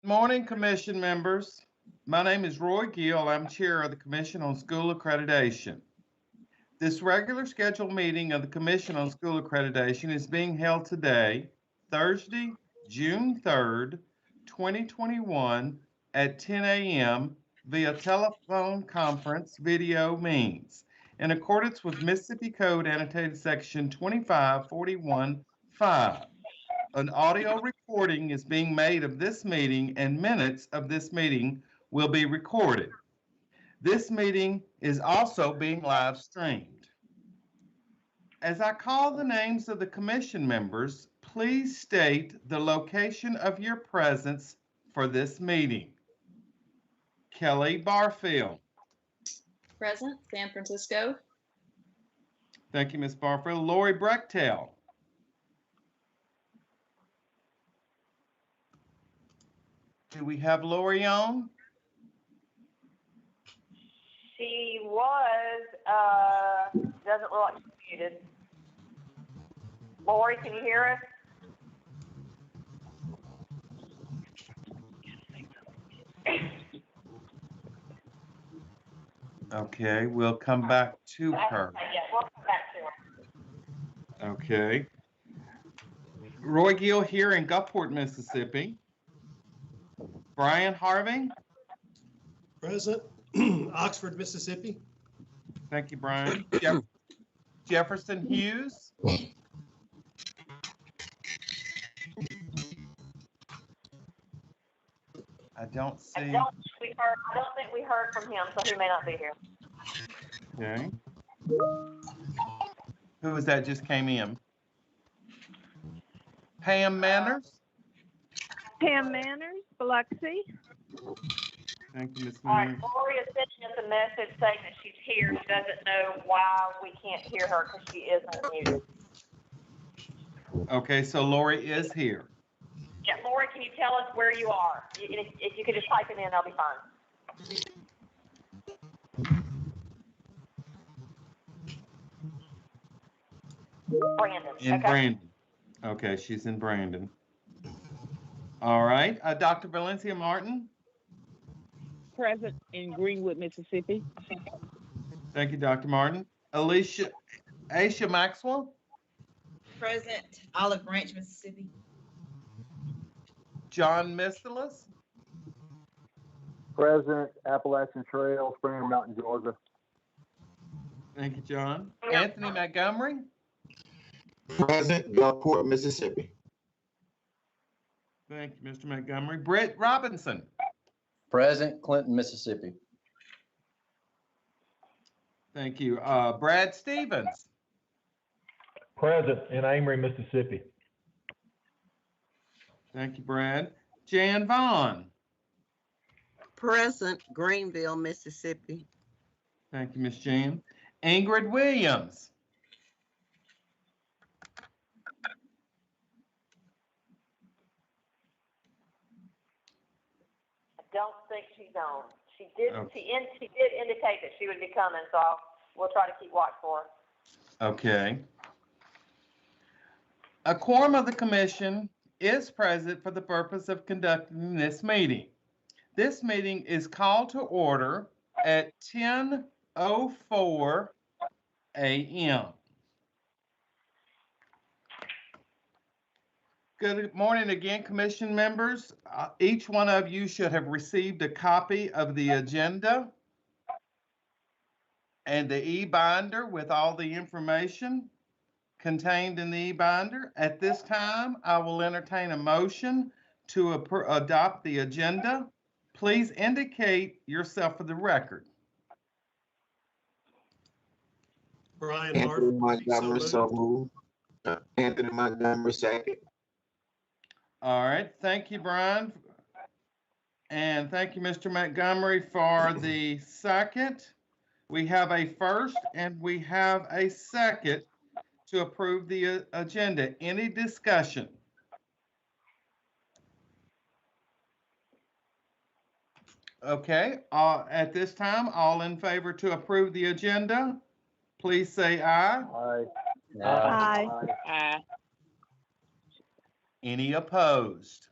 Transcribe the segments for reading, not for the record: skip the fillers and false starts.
Morning, Commission members. My name is Roy Gill. I'm Chair of the Commission on School Accreditation. This regular scheduled meeting of the Commission on School Accreditation is being held today, Thursday, June 3rd, 2021 at 10 a.m. via telephone conference video means, in accordance with Mississippi Code Annotated Section 2541.5. An audio recording is being made of this meeting and minutes of this meeting will be recorded. This meeting is also being live streamed. As I call the names of the commission members, please state the location of your presence for this meeting. Kelly Barfield. Present, San Francisco. Thank you, Ms. Barfield. Lori Brechtel. Do we have Lori on? She was, doesn't look like she's muted. Lori, can you hear us? Okay, we'll come back to her. Yeah, we'll come back to her. Okay. Roy Gill here in Gulfport, Mississippi. Brian Harving. Present. Oxford, Mississippi. Thank you, Brian. Jefferson Hughes. I don't see. I don't think we heard from him, so he may not be here. Okay. Who was that just came in? Pam Manners. Pam Manners, Biloxi. Thank you, Ms. All right, Manners. Lori is sending us a message saying that she's here. She doesn't know why we can't hear her because she isn't muted. Okay, so Lori is here. Yeah, Lori, can you tell us where you are? If you could just type it in, I'll be fine. Brandon. In Brandon. Okay, she's in Brandon. All right, Dr. Valencia Martin. Present in Greenwood, Mississippi. Thank you, Dr. Martin. Aisha Maxwell. Present, Olive Branch, Mississippi. John Mistelis. Present, Appalachian Trail, Springer Mountain, Georgia. Thank you, John. Anthony Montgomery. Present, Gulfport, Mississippi. Thank you, Mr. Montgomery. Britt Robinson. Present, Clinton, Mississippi. Thank you. Brad Stevens. Present in Amory, Mississippi. Thank you, Brad. Jan Vaughn. Present, Greenville, Mississippi. Thank you, Miss Jan. Ingrid Williams. I don't think she's on. She did. Okay. She did indicate that she would be coming, so we'll try to keep watch for her. Okay. A quorum of the commission is present for the purpose of conducting this meeting. This meeting is called to order at 10:04 a.m. Good morning again, commission members. Each one of you should have received a copy of the agenda and the e-binder with all the information contained in the e-binder. At this time, I will entertain a motion to adopt the agenda. Please indicate yourself for the record. Brian Anthony Harvey, Montgomery, so moved. Anthony Montgomery, second. All right, thank you, Brian. And thank you, Mr. Montgomery, for the second. We have a first and we have a second to approve the agenda. Any discussion? Okay, at this time, all in favor to approve the agenda, please say aye. Aye. Aye. Any opposed?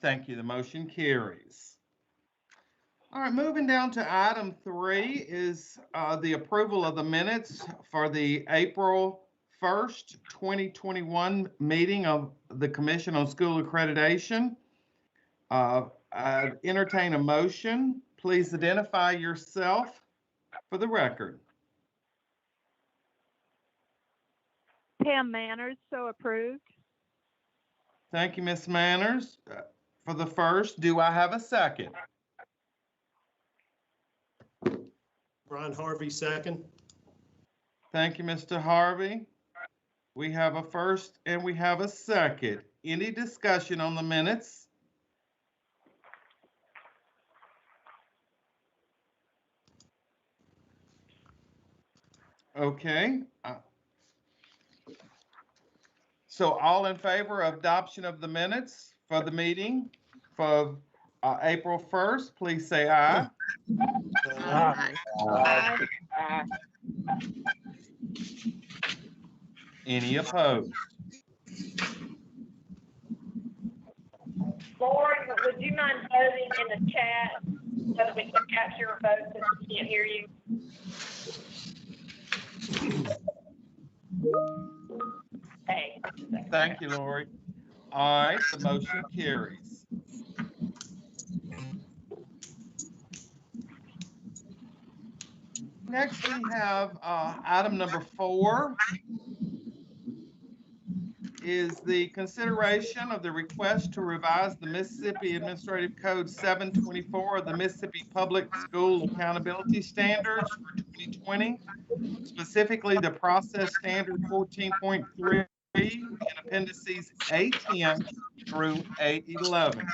thank you. The motion carries. All right, moving down to item 3 is the approval of the minutes for the April 1st, 2021 meeting of the Commission on School Accreditation. I entertain a motion. Please identify yourself for the record. Pam Manners, so approved. Thank you, Ms. Manners. For the first, do I have a second? Brian Harvey, second. Thank you, Mr. Harvey. We have a first and we have a second. Any discussion on the minutes? Okay. So all in favor of adoption of the minutes for the meeting for April 1st, please say aye. Aye. Aye. Any opposed? Lori, would you mind voting in the chat so that we can capture your vote since we can't hear you? Hey. Thank you, Lori. All right, the motion carries. Next, we have item number 4 is the consideration of the request to revise the Mississippi Administrative Code 724 of the Mississippi Public School Accountability Standards for 2020, specifically the process standard 14.3 in Appendices A10 through A11.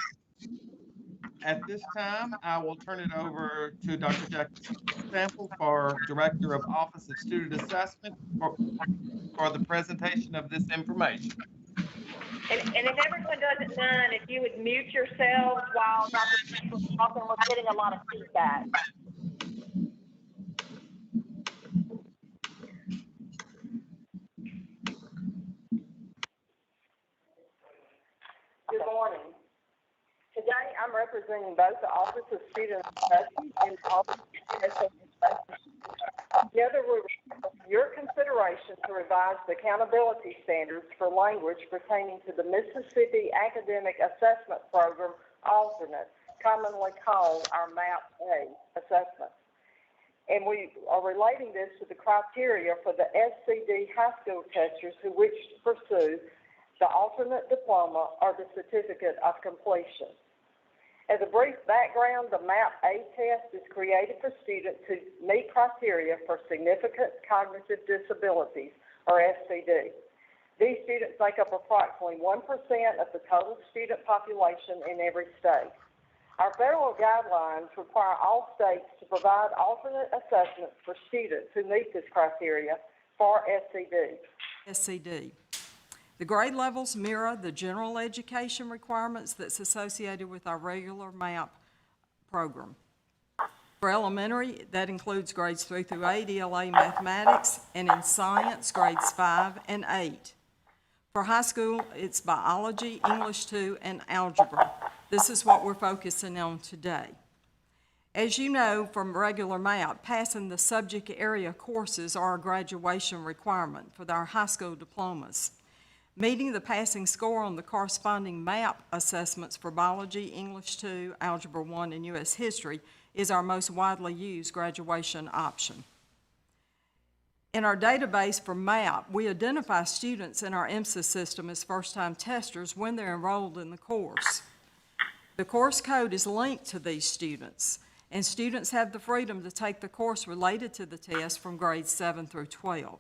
At this time, I will turn it over to Dr. Jackie Sample, for Director of Office of Student Assessment, for the presentation of this information. And if everyone doesn't mind, if you would mute yourselves while Dr. Smith was talking, we're getting a lot of feedback. Good morning. Today, I'm representing both the Office of Student Assessment and the Office of Student Assessment. Together, we request your consideration to revise the accountability standards for language pertaining to the Mississippi Academic Assessment Program alternate, commonly called our MAP-A assessment. And we are relating this to the criteria for the SCD high school testers who wish to pursue the alternate diploma or the certificate of completion. As a brief background, the MAP-A test is created for students who meet criteria for significant cognitive disabilities, or SCD. These students make up approximately 1% of the total student population in every state. Our federal guidelines require all states to provide alternate assessments for students who meet this criteria for SCD. The grade levels mirror the general education requirements that's associated with our regular MAP program. For elementary, that includes grades 3 through 8, ELA mathematics, and in science, grades 5 and 8. For high school, it's biology, English 2, and algebra. This is what we're focusing on today. As you know from regular MAP, passing the subject area courses are a graduation requirement for our high school diplomas. Meeting the passing score on the corresponding MAP assessments for biology, English 2, Algebra 1, and U.S. History is our most widely used graduation option. In our database for MAP, we identify students in our MSIS system as first-time testers when they're enrolled in the course. The course code is linked to these students, and students have the freedom to take the course related to the test from grades 7 through 12.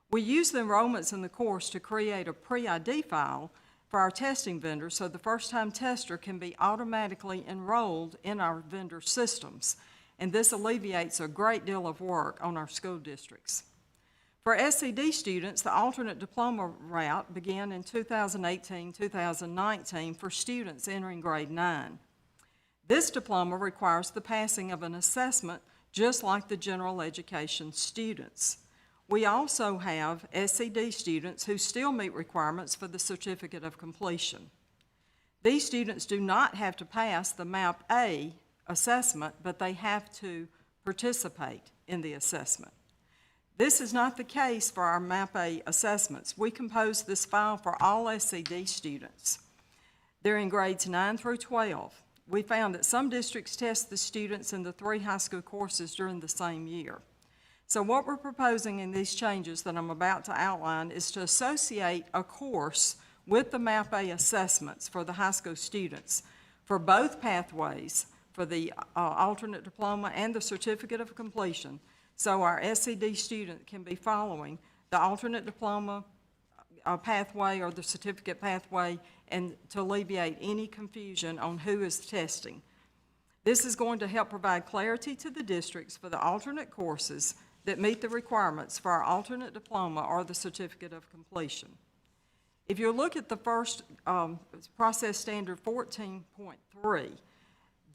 We use the enrollments in the course to create a pre-ID file for our testing vendor so the first-time tester can be automatically enrolled in our vendor systems, and this alleviates a great deal of work on our school districts. For SCD students, the alternate diploma route began in 2018-2019 for students entering grade 9. This diploma requires the passing of an assessment just like the general education students. We also have SCD students who still meet requirements for the certificate of completion. These students do not have to pass the MAP A assessment, but they have to participate in the assessment. This is not the case for our MAP A assessments. We composed this file for all SED students. They're in grades 9 through 12. We found that some districts test the students in the 3 high school courses during the same year. So what we're proposing in these changes that I'm about to outline is to associate a course with the MAP A assessments for the high school students for both pathways, for the alternate diploma and the certificate of completion, so our SED student can be following the alternate diploma pathway or the certificate pathway, and to alleviate any confusion on who is testing. This is going to help provide clarity to the districts for the alternate courses that meet the requirements for our alternate diploma or the certificate of completion. If you look at the first process standard 14.3,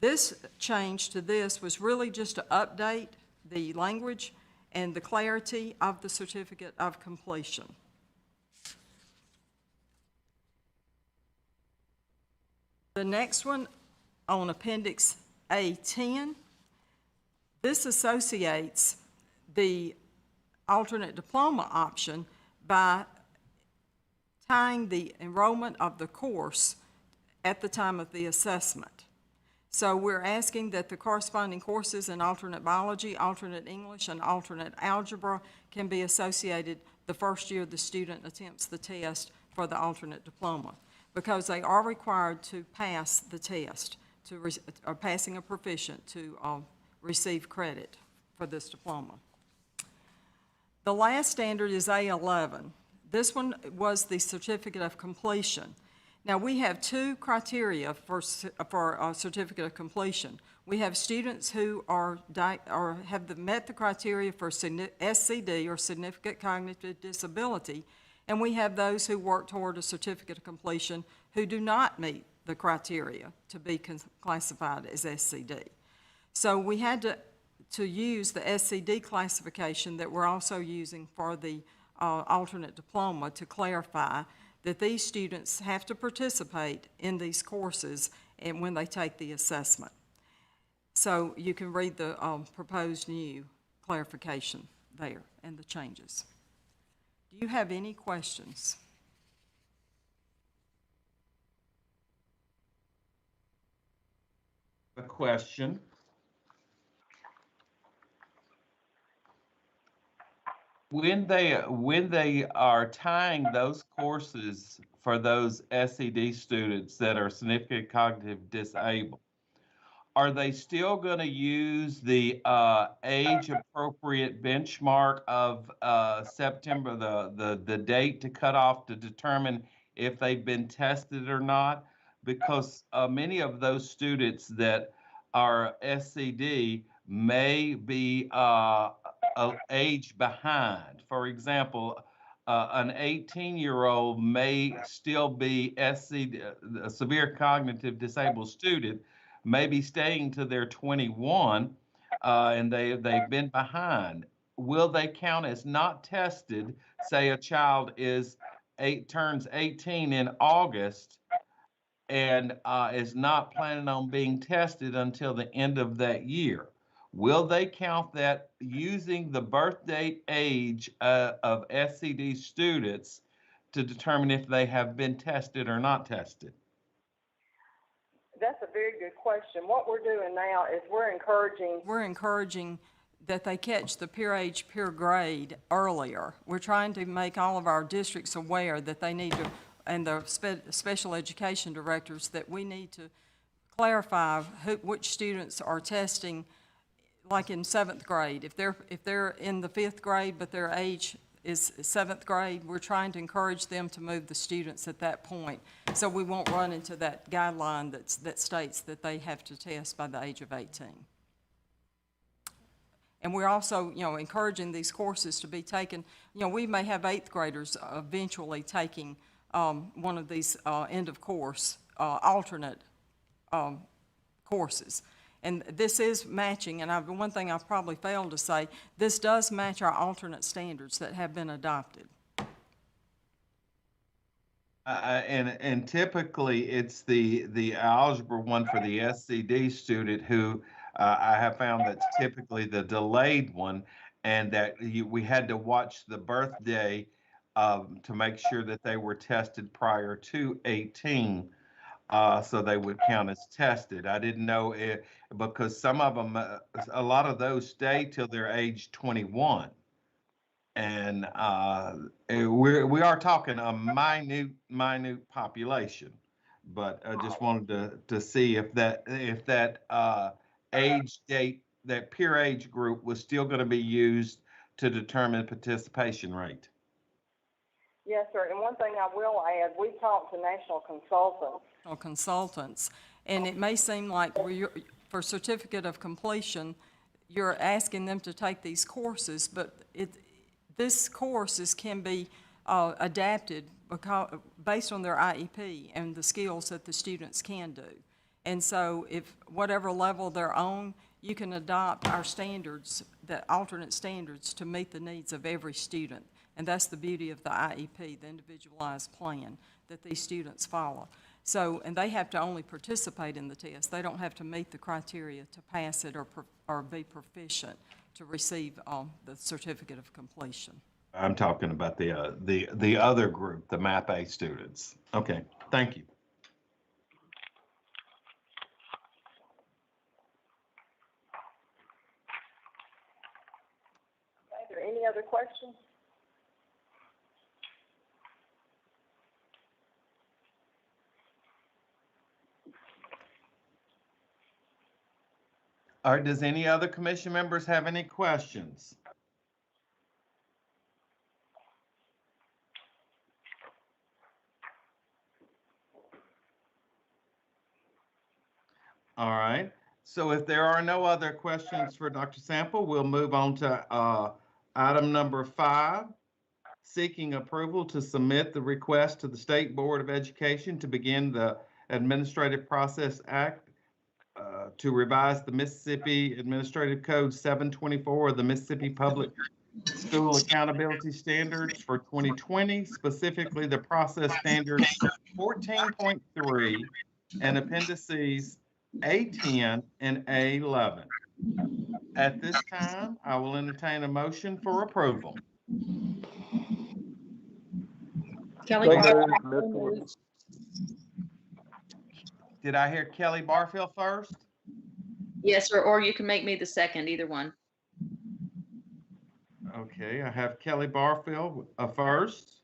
this change to this was really just to update the language and the clarity of the certificate of completion. The next one on Appendix A10, this associates the alternate diploma option by tying the enrollment of the course at the time of the assessment. So we're asking that the corresponding courses in alternate biology, alternate English, and alternate algebra can be associated the first year the student attempts the test for the alternate diploma, because they are required to pass the test, or passing a proficient to receive credit for this diploma. The last standard is A11. This one was the certificate of completion. Now, we have 2 criteria for a certificate of completion. We have students who have met the criteria for SCD, or significant cognitive disability, and we have those who work toward a certificate of completion who do not meet the criteria to be classified as SCD. So we had to use the SCD classification that we're also using for the alternate diploma to clarify that these students have to participate in these courses and when they take the assessment. So you can read the proposed new clarification there and the changes. Do you have any questions? A question. When they are tying those courses for those SED students that are significant cognitive disabled, are they still going to use the age-appropriate benchmark of September, the date to cut off to determine if they've been tested or not? Because many of those students that are SCD may be age behind. For example, an 18-year-old may still be SCD, a severe cognitive disabled student, may be staying to their 21, and they've been behind. Will they count as not tested? Say a child turns 18 in August and is not planning on being tested until the end of that year. Will they count that using the birth date age of SCD students to determine if they have been tested or not tested? That's a very good question. What we're doing now is we're encouraging that they catch the peer age, peer grade earlier. We're trying to make all of our districts aware that they need to, and the special education directors, that we need to clarify which students are testing, like in 7th grade. If they're in the 5th grade but their age is 7th grade, we're trying to encourage them to move the students at that point, so we won't run into that guideline that states that they have to test by the age of 18. And we're also, encouraging these courses to be taken. We may have 8th graders eventually taking one of these end of course alternate courses. And this is matching, and one thing I've probably failed to say, this does match our alternate standards that have been adopted. And typically, it's the algebra one for the SCD student who I have found that's typically the delayed one, and that we had to watch the birthday to make sure that they were tested prior to 18, so they would count as tested. I didn't know it because some of them, a lot of those stay till they're age 21. And we are talking a minute population, but I just wanted to see if that age date, that peer age group was still going to be used to determine participation rate. Yes, sir. And one thing I will add, we talked to national consultants. Or consultants, and it may seem like for certificate of completion, you're asking them to take these courses, but this courses can be adapted based on their IEP and the skills that the students can do. And so if whatever level they're on, you can adopt our standards, the alternate standards, to meet the needs of every student. And that's the beauty of the IEP, the individualized plan that these students follow. So, and they have to only participate in the test. They don't have to meet the criteria to pass it or be proficient to receive the certificate of completion. I'm talking about the other group, the MAP A students. Okay, thank you. Are there any other questions? All right, does any other commission members have any questions? All right, so if there are no other questions for Dr. Sample, we'll move on to item number 5, seeking approval to submit the request to the State Board of Education to begin the Administrative Process Act to revise the Mississippi Administrative Code 724, the Mississippi Public School Accountability Standards for 2020, specifically the process standards 14.3 and Appendices A10 and A11. At this time, I will entertain a motion for approval. Kelly Barfield. Did I hear Kelly Barfield first? Yes, sir, or you can make me the second, either one. Okay, I have Kelly Barfield first.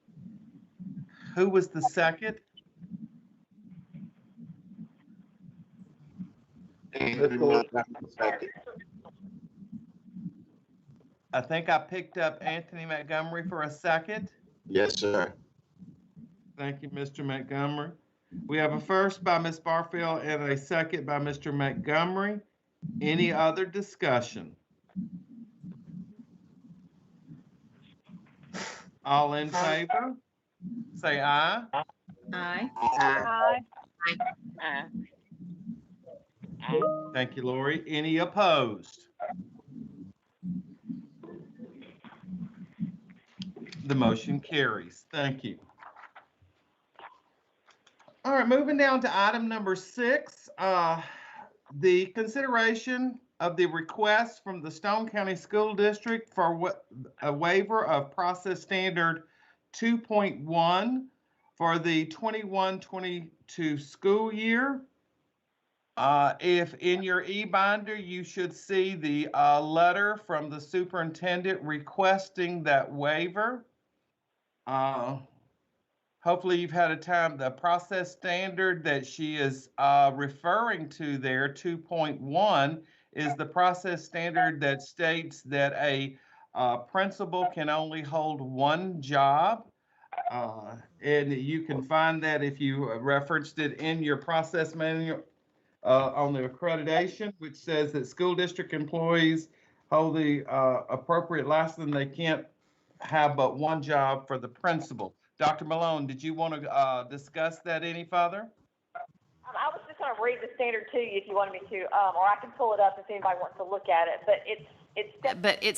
Who was the second? I think I picked up Anthony Montgomery for a second. Yes, sir. Thank you, Mr. Montgomery. We have a first by Ms. Barfield and a second by Mr. Montgomery. Any other discussion? All in favor? Say aye. Aye. Aye. Thank you, Lori. Any opposed? The motion carries. Thank you. All right, moving down to item number 6, the consideration of the request from the Stone County School District for a waiver of process standard 2.1 for the 21-22 school year. If in your e-binder, you should see the letter from the superintendent requesting that waiver. Hopefully you've had a time, the process standard that she is referring to there, 2.1, is the process standard that states that a principal can only hold one job. And you can find that if you referenced it in your process manual on the accreditation, which says that school district employees hold the appropriate license. They can't have but one job for the principal. Dr. Malone, did you want to discuss that any further? I was just going to read the standard to you if you wanted me to, or I can pull it up if anybody wants to look at it. But it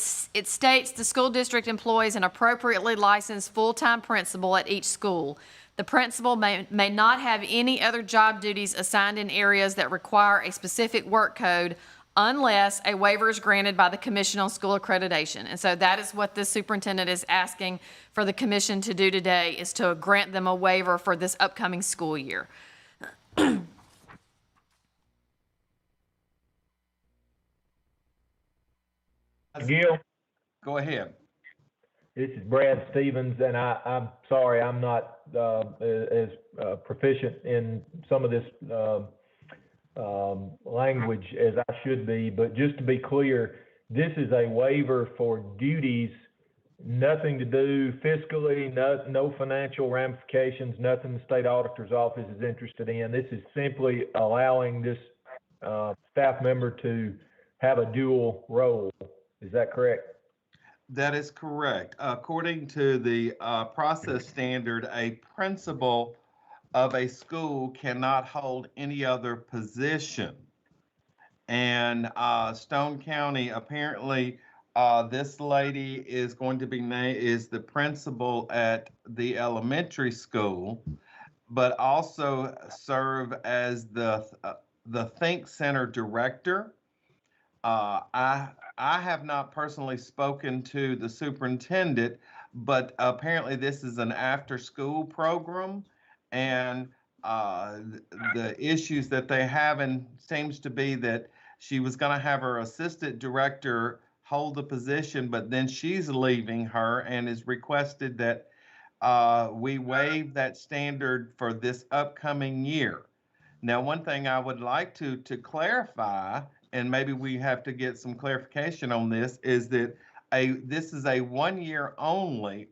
states the school district employs an appropriately licensed full-time principal at each school. The principal may not have any other job duties assigned in areas that require a specific work code unless a waiver is granted by the Commission on School Accreditation. And so that is what the superintendent is asking for the commission to do today, is to grant them a waiver for this upcoming school year. Gil, Go ahead. this is Brad Stevens, and I'm sorry I'm not as proficient in some of this language as I should be, but just to be clear, this is a waiver for duties, nothing to do fiscally, no financial ramifications, nothing the state auditor's office is interested in. This is simply allowing this staff member to have a dual role. Is that correct? That is correct. According to the process standard, a principal of a school cannot hold any other position. And Stone County, apparently, this lady is going to be named, is the principal at the elementary school, but also serve as the Think Center director. I have not personally spoken to the superintendent, but apparently this is an after-school program, and the issues that they have seems to be that she was going to have her assistant director hold the position, but then she's leaving her and is requested that we waive that standard for this upcoming year. Now, one thing I would like to clarify, and maybe we have to get some clarification on this, is that this is a 1 year only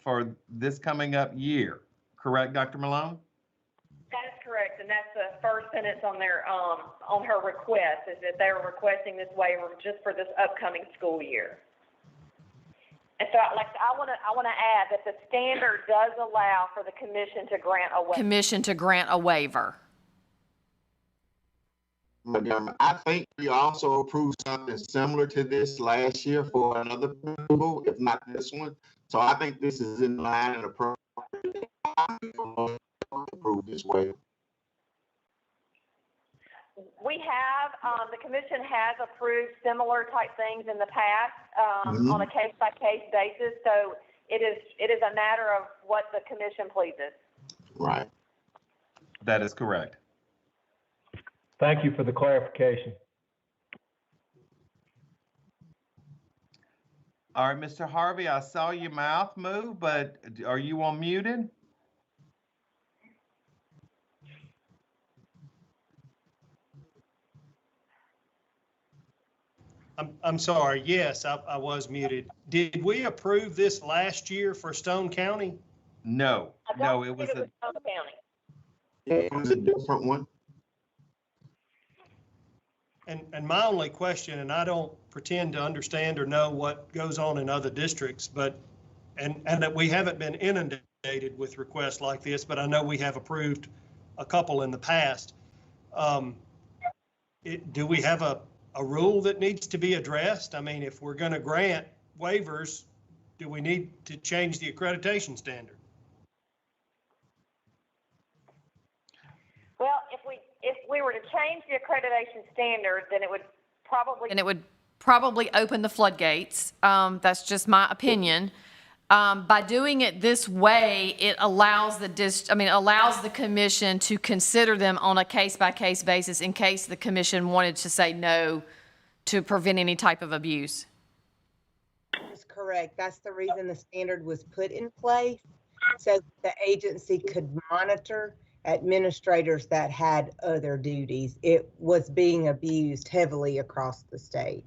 for this coming up year. Correct, Dr. Malone? That is correct, and that's the first sentence on their, on her request, is that they're requesting this waiver just for this upcoming school year. And so, I want to add that the standard does allow for the commission to grant a waiver. Commission to grant a waiver. I think we also approved something similar to this last year for another principal, if not this one. So I think this is in line and appropriate. Approve this way. We have, the commission has approved similar type things in the past, on a case-by-case basis. So it is a matter of what the commission pleases. Right. That is correct. Thank you for the clarification. All right, Mr. Harvey, I saw your mouth move, but are you unmuted? I'm sorry. Yes, I was muted. Did we approve this last year for Stone County? No, it was Stone County. It was a different one. And my only question, and I don't pretend to understand or know what goes on in other districts, but, and that we haven't been inundated with requests like this, but I know we have approved a couple in the past. Do we have a rule that needs to be addressed? I mean, if we're going to grant waivers, do we need to change the accreditation standard? Well, if we were to change the accreditation standard, then it would probably Open the floodgates. That's just my opinion. By doing it this way, it allows the commission to consider them on a case-by-case basis in case the commission wanted to say no to prevent any type of abuse. That's correct. That's the reason the standard was put in place, so the agency could monitor administrators that had other duties. It was being abused heavily across the state.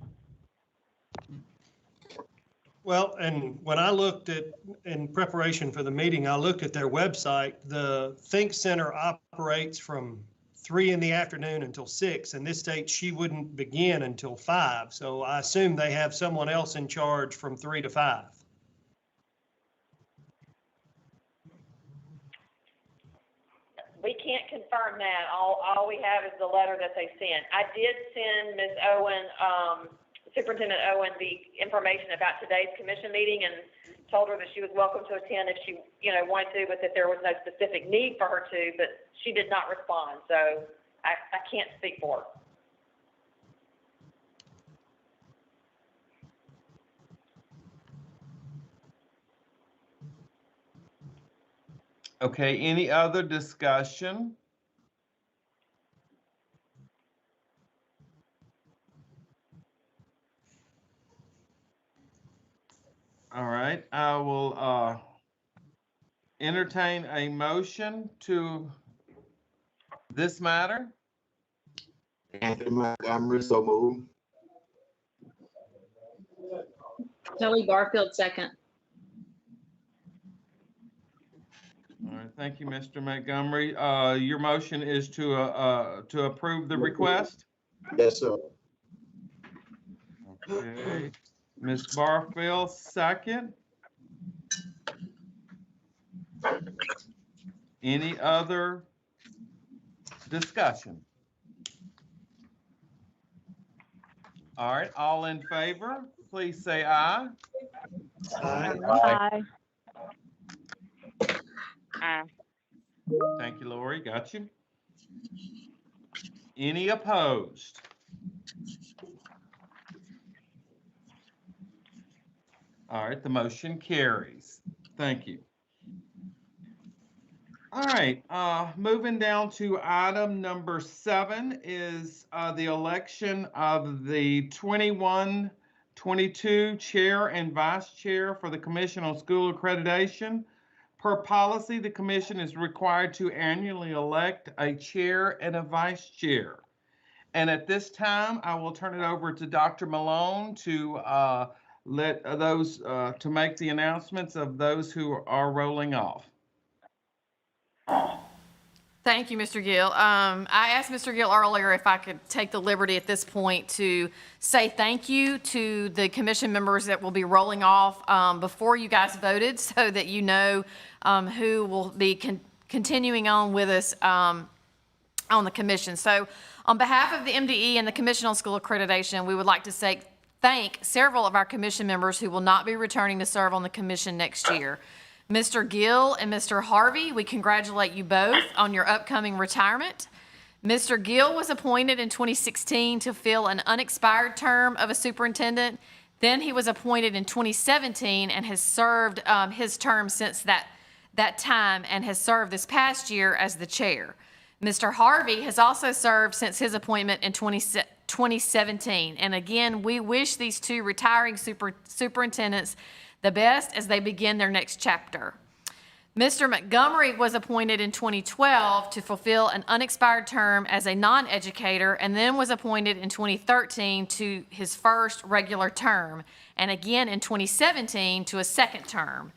Well, and when I looked at, in preparation for the meeting, I looked at their website. The Think Center operates from 3 in the afternoon until 6, and this states she wouldn't begin until 5. So I assume they have someone else in charge from 3 to 5. We can't confirm that. All we have is the letter that they sent. I did send Ms. Owen, Superintendent Owen, the information about today's commission meeting and told her that she was welcome to attend if she, wanted to, but that there was no specific need for her to, but she did not respond, so I can't speak for her. Okay, any other discussion? All right, I will entertain a motion to this matter. Anthony Montgomery, so moved. Kelly Barfield, second. All right, thank you, Mr. Montgomery. Your motion is to approve the request? Yes, sir. Okay, Ms. Barfield, second. Any other discussion? All right, all in favor, please say aye. Aye. Aye. Thank you, Lori, got you. Any opposed? All right, the motion carries. Thank you. All right, moving down to item number 7 is the election of the 21-22 chair and vice chair for the Commission on School Accreditation. Per policy, the commission is required to annually elect a chair and a vice chair. And at this time, I will turn it over to Dr. Malone to let those to make the announcements of those who are rolling off. Thank you, Mr. Gill. I asked Mr. Gill earlier if I could take the liberty at this point to say thank you to the commission members that will be rolling off before you guys voted, so that you know who will be continuing on with us on the commission. So on behalf of the MDE and the Commission on School Accreditation, we would like to thank several of our commission members who will not be returning to serve on the commission next year. Mr. Gill and Mr. Harvey, we congratulate you both on your upcoming retirement. Mr. Gill was appointed in 2016 to fill an unexpired term of a superintendent. Then he was appointed in 2017 and has served his term since that time, and has served this past year as the chair. Mr. Harvey has also served since his appointment in 2017. And again, we wish these two retiring superintendents the best as they begin their next chapter. Mr. Montgomery was appointed in 2012 to fulfill an unexpired term as a non-educator, and then was appointed in 2013 to his first regular term, and again in 2017 to a second term.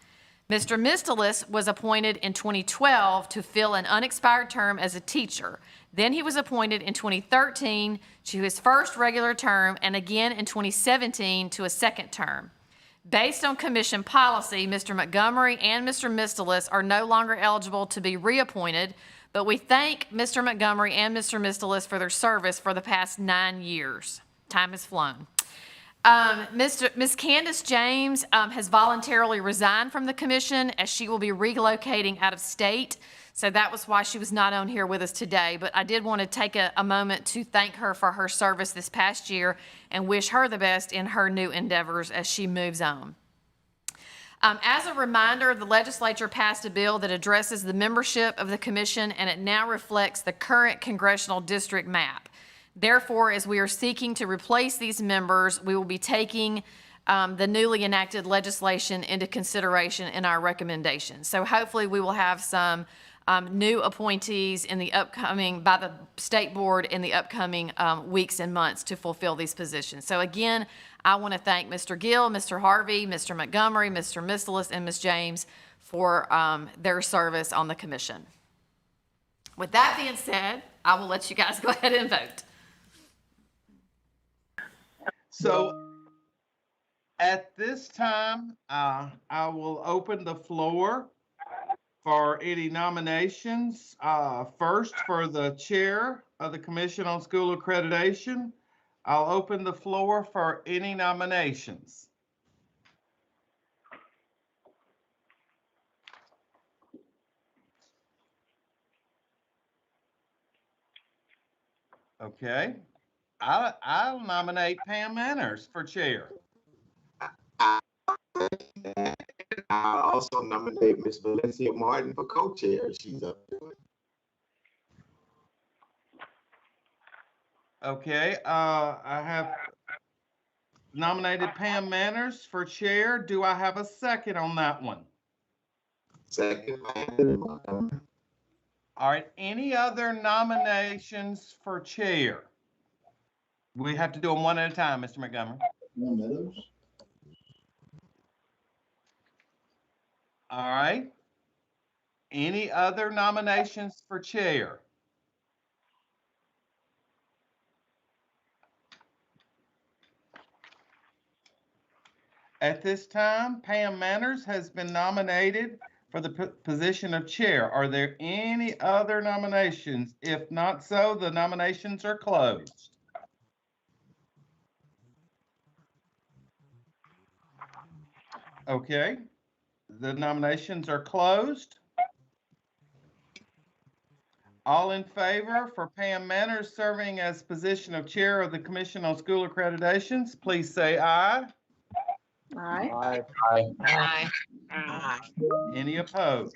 Mr. Mistelis was appointed in 2012 to fill an unexpired term as a teacher. Then he was appointed in 2013 to his first regular term, and again in 2017 to a second term. Based on commission policy, Mr. Montgomery and Mr. Mistelis are no longer eligible to be reappointed, but we thank Mr. Montgomery and Mr. Mistelis for their service for the past 9 years. Time has flown. Ms. Candace James has voluntarily resigned from the commission, as she will be relocating out of state. So that was why she was not on here with us today. But I did want to take a moment to thank her for her service this past year and wish her the best in her new endeavors as she moves on. As a reminder, the legislature passed a bill that addresses the membership of the commission, and it now reflects the current congressional district map. Therefore, as we are seeking to replace these members, we will be taking the newly enacted legislation into consideration in our recommendations. So hopefully we will have some new appointees in the upcoming, by the state board in the upcoming weeks and months to fulfill these positions. So again, I want to thank Mr. Gill, Mr. Harvey, Mr. Montgomery, Mr. Mistelis, and Ms. James for their service on the commission. With that being said, I will let you guys go ahead and vote. So at this time, I will open the floor for any nominations. First, for the chair of the Commission on School Accreditation, I'll open the floor for any nominations. Okay. I'll nominate Pam Manners for chair. I also nominate Ms. Valencia Martin for co-chair. She's up to it. Okay, I have nominated Pam Manners for chair. Do I have a second on that one? Second. All right, any other nominations for chair? We have to do them one at a time, Mr. Montgomery. All right. Any other nominations for chair? At this time, Pam Manners has been nominated for the position of chair. Are there any other nominations? If not so, the nominations are closed. Okay, the nominations are closed. All in favor for Pam Manners serving as position of chair of the Commission on School Accreditations, please say aye. Aye. Aye. Aye. Any opposed?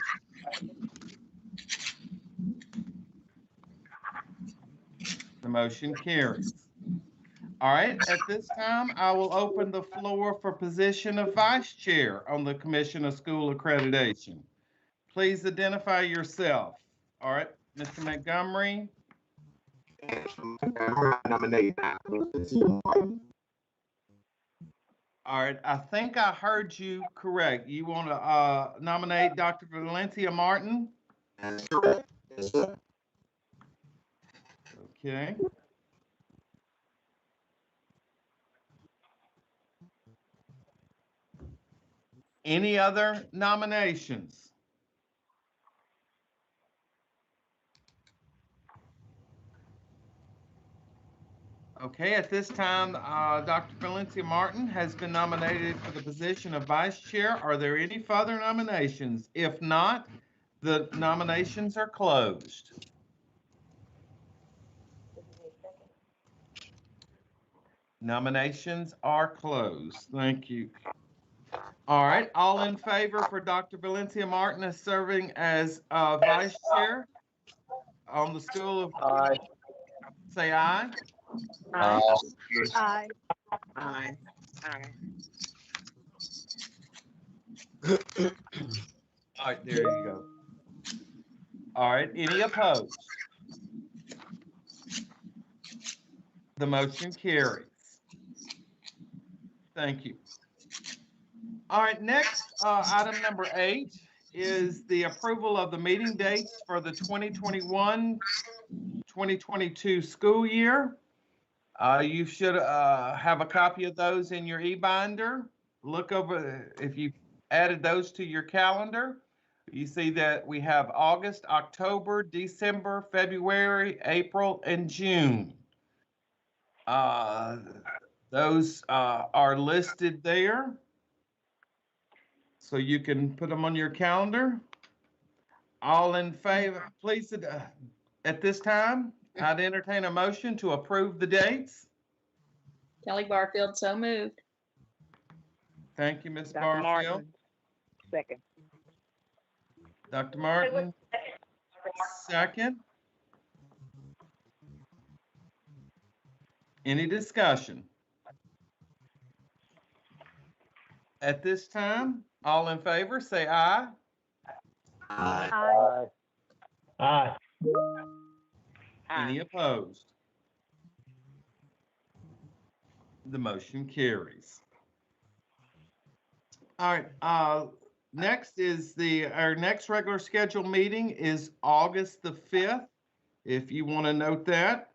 The motion carries. All right, at this time, I will open the floor for position of vice chair on the Commission of School Accreditation. Please identify yourself. All right, Mr. Montgomery. I nominate Dr. Valencia Martin. All right, I think I heard you correct. You want to nominate Dr. Valencia Martin? That's correct. Yes, sir. Okay. Any other nominations? Okay, at this time, Dr. Valencia Martin has been nominated for the position of vice chair. Are there any further nominations? If not, the nominations are closed. Nominations are closed. Thank you. All right, all in favor for Dr. Valencia Martin as serving as vice chair on the School of... Aye. Say aye. Aye. Aye. Aye. Aye. All right, there you go. All right, any opposed? The motion carries. Thank you. All right, next, item number 8 is the approval of the meeting dates for the 2021-2022 school year. You should have a copy of those in your e-binder. Look over if you added those to your calendar. You see that we have August, October, December, February, April, and June. Those are listed there. So you can put them on your calendar. All in favor, please, at this time, I'd entertain a motion to approve the dates. Kelly Barfield, so moved. Thank you, Ms. Dr. Barfield. Martin. Second. Dr. Martin, second. Any discussion? At this time, all in favor, say aye. Aye. Aye. Any opposed? The motion carries. All right, next is our next regular scheduled meeting is August the 5th. If you want to note that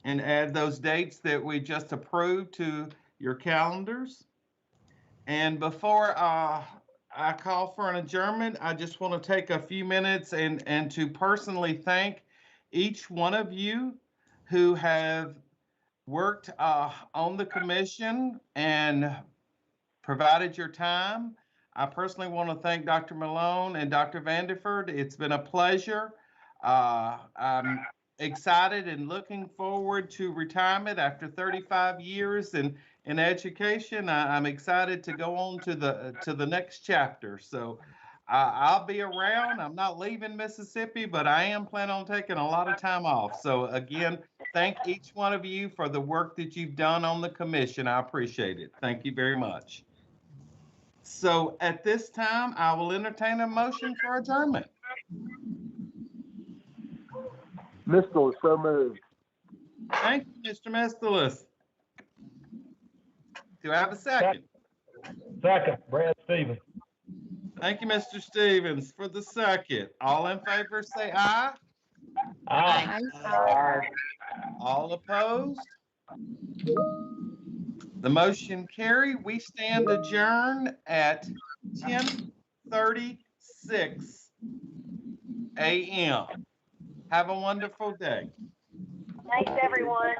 and add those dates that we just approved to your calendars. And before I call for an adjournment, I just want to take a few minutes and to personally thank each one of you who have worked on the commission and provided your time. I personally want to thank Dr. Malone and Dr. Vanderford. It's been a pleasure. I'm excited and looking forward to retirement after 35 years in education. I'm excited to go on to the next chapter. So I'll be around. I'm not leaving Mississippi, but I am planning on taking a lot of time off. So again, thank each one of you for the work that you've done on the commission. I appreciate it. Thank you very much. So at this time, I will entertain a motion for adjournment. Mr. So moved. Thank you, Mr. Mistelis. Do I have a second? Second, Brad Stevens. Thank you, Mr. Stevens, for the second. All in favor, say aye. Aye. All opposed? The motion carried. We stand adjourned at 10:36 a.m. Have a wonderful day. Thanks, everyone.